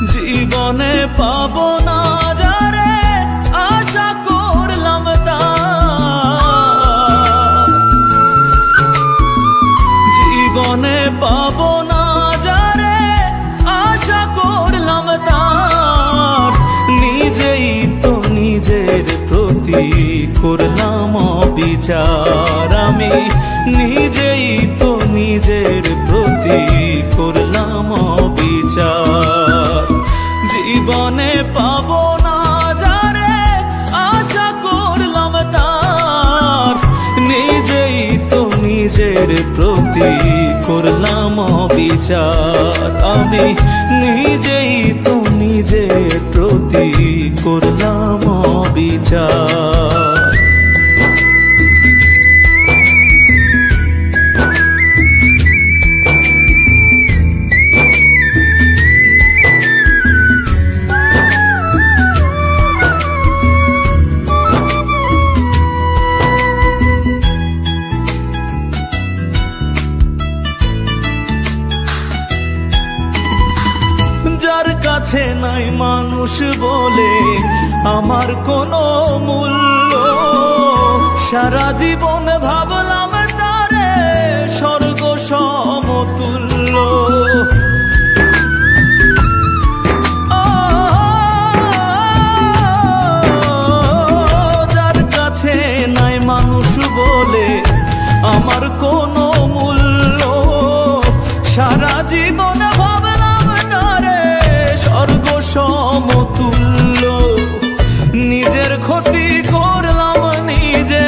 জীবনে পাবো না যারে আশা করলাম তার, জীবনে পাবো না যারে আশা করলাম তার, নিজেই তো নিজের প্রতি করলাম অবিচার। আমি নিজেই তো নিজের প্রতি করলাম অবিচার। জীবনে পাবো না যারে আশা করলাম তার, নিজেই তো নিজের প্রতি করলাম অবিচার। আমি নিজেই তো নিজের প্রতি করলাম অবিচার। যার কাছে নাই মানুষ বলে আমার কোনো মূল্য, সারা জীবন ভাবলাম তারে স্বর্গ সমতুল্য। যার কাছে নাই মানুষ বলে আমার কোনো মূল্য, সারা জীবন স্বর্গ সমতুল্য। নিজের ক্ষতি করলাম নিজে,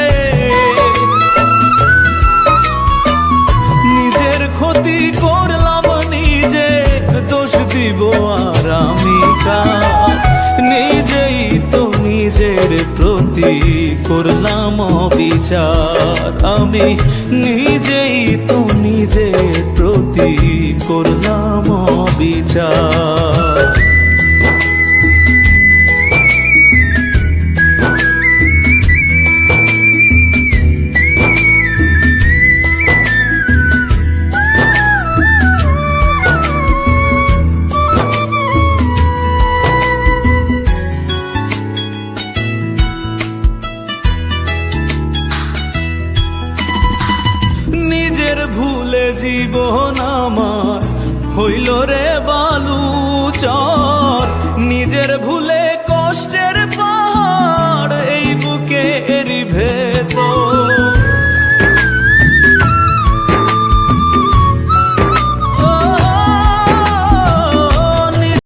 নিজের ক্ষতি করলাম নিজে, দোষ দিব আর আমি কার? নিজেই তো নিজের প্রতি করলাম অবিচার। আমি নিজেই তো নিজের প্রতি করলাম অবিচার। নিজের ভুলে জীবন আমার হইল রে বালুচর, নিজের ভুলে